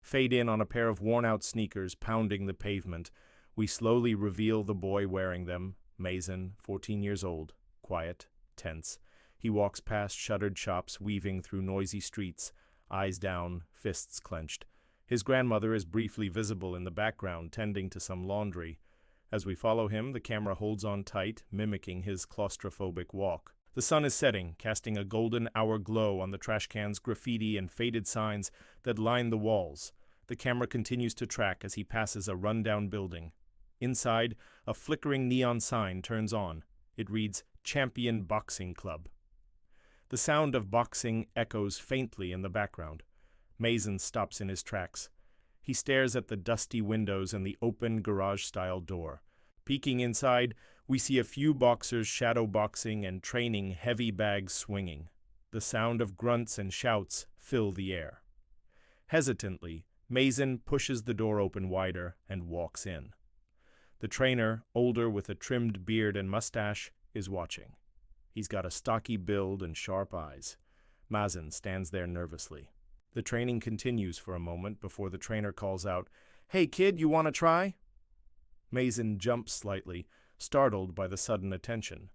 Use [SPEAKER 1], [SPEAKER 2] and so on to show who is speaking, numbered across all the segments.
[SPEAKER 1] Fade in on a pair of worn-out sneakers pounding the pavement. We slowly reveal the boy wearing them, Mazen, 14 years old, quiet, tense. He walks past shuttered shops, weaving through noisy streets, eyes down, fists clenched. His grandmother is briefly visible in the background, tending to some laundry. As we follow him, the camera holds on tight, mimicking his claustrophobic walk. The sun is setting, casting a golden hour glow on the trash cans, graffiti, and faded signs that line the walls. The camera continues to track as he passes a rundown building. Inside, a flickering neon sign turns on. It reads, Champion Boxing Club. The sound of boxing echoes faintly in the background. Mazen stops in his tracks. He stares at the dusty windows and the open garage-style door. Peeking inside, we see a few boxers shadow boxing and training, heavy bags swinging. The sound of grunts and shouts fill the air. Hesitantly, Mazen pushes the door open wider and walks in. The trainer, older with a trimmed beard and mustache, is watching. He's got a stocky build and sharp eyes. Mazen stands there nervously. The training continues for a moment before the trainer calls out, "Hey kid, you want to try?" Mazen jumps slightly, startled by the sudden attention.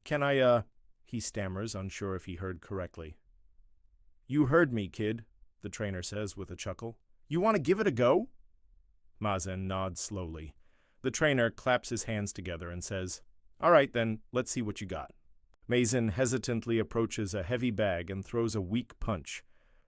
[SPEAKER 1] "Can I, he stammers, unsure if he heard correctly. "You heard me, kid," the trainer says with a chuckle. "You want to give it a go?" Mazen nods slowly. The trainer claps his hands together and says, "All right then, let's see what you got." Mazen hesitantly approaches a heavy bag and throws a weak punch.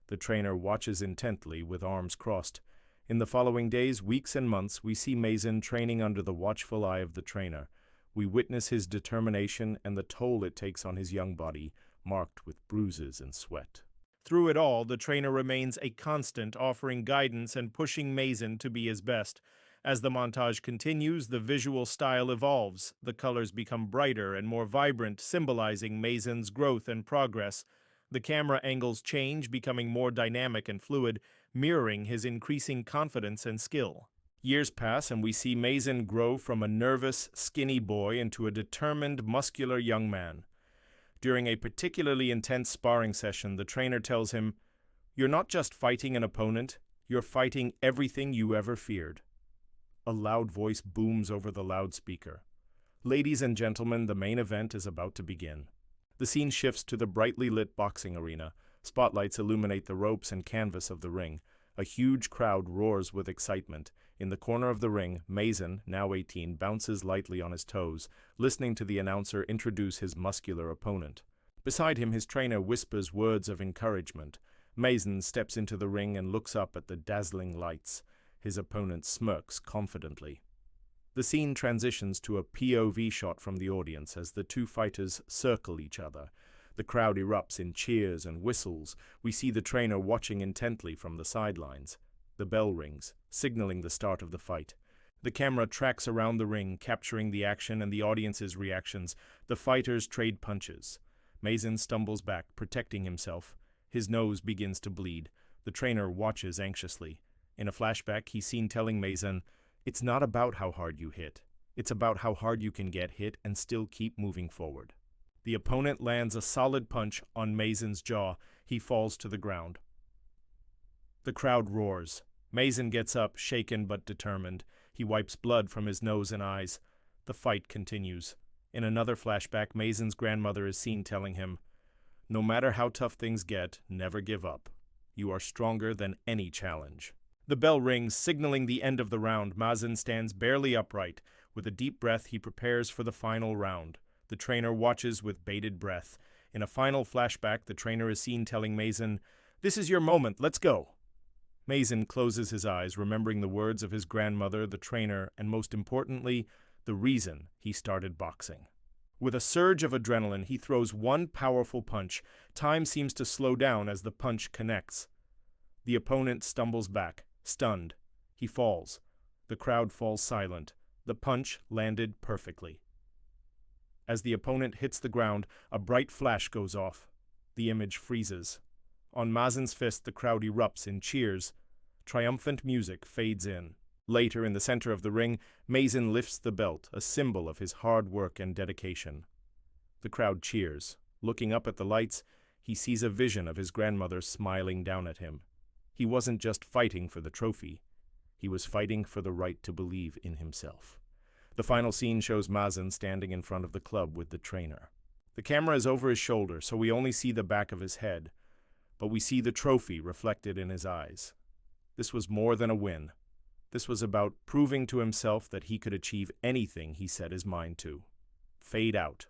[SPEAKER 1] The trainer watches intently with arms crossed. In the following days, weeks, and months, we see Mazen training under the watchful eye of the trainer. We witness his determination and the toll it takes on his young body, marked with bruises and sweat. Through it all, the trainer remains a constant, offering guidance and pushing Mazen to be his best. As the montage continues, the visual style evolves. The colors become brighter and more vibrant, symbolizing Mazen's growth and progress. The camera angles change, becoming more dynamic and fluid, mirroring his increasing confidence and skill. Years pass and we see Mazen grow from a nervous, skinny boy into a determined, muscular young man. During a particularly intense sparring session, the trainer tells him, "You're not just fighting an opponent, you're fighting everything you ever feared." A loud voice booms over the loudspeaker. "Ladies and gentlemen, the main event is about to begin." The scene shifts to the brightly lit boxing arena. Spotlights illuminate the ropes and canvas of the ring. A huge crowd roars with excitement. In the corner of the ring, Mazen, now 18, bounces lightly on his toes, listening to the announcer introduce his muscular opponent. Beside him, his trainer whispers words of encouragement. Mazen steps into the ring and looks up at the dazzling lights. His opponent smirks confidently. The scene transitions to a POV shot from the audience as the two fighters circle each other. The crowd erupts in cheers and whistles. We see the trainer watching intently from the sidelines. The bell rings, signaling the start of the fight. The camera tracks around the ring, capturing the action and the audience's reactions. The fighters trade punches. Mazen stumbles back, protecting himself. His nose begins to bleed. The trainer watches anxiously. In a flashback, he's seen telling Mazen, "It's not about how hard you hit. It's about how hard you can get hit and still keep moving forward." The opponent lands a solid punch on Mazen's jaw. He falls to the ground. The crowd roars. Mazen gets up, shaken but determined. He wipes blood from his nose and eyes. The fight continues. In another flashback, Mazen's grandmother is seen telling him, "No matter how tough things get, never give up. You are stronger than any challenge." The bell rings, signaling the end of the round. Mazen stands barely upright. With a deep breath, he prepares for the final round. The trainer watches with bated breath. In a final flashback, the trainer is seen telling Mazen, "This is your moment, let's go." Mazen closes his eyes, remembering the words of his grandmother, the trainer, and most importantly, the reason he started boxing. With a surge of adrenaline, he throws one powerful punch. Time seems to slow down as the punch connects. The opponent stumbles back, stunned. He falls. The crowd falls silent. The punch landed perfectly. As the opponent hits the ground, a bright flash goes off. The image freezes. On Mazen's fist, the crowd erupts in cheers. Triumphant music fades in. Later, in the center of the ring, Mazen lifts the belt, a symbol of his hard work and dedication. The crowd cheers. Looking up at the lights, he sees a vision of his grandmother smiling down at him. He wasn't just fighting for the trophy. He was fighting for the right to believe in himself. The final scene shows Mazen standing in front of the club with the trainer. The camera is over his shoulder, so we only see the back of his head, but we see the trophy reflected in his eyes. This was more than a win. This was about proving to himself that he could achieve anything he set his mind to. Fade out.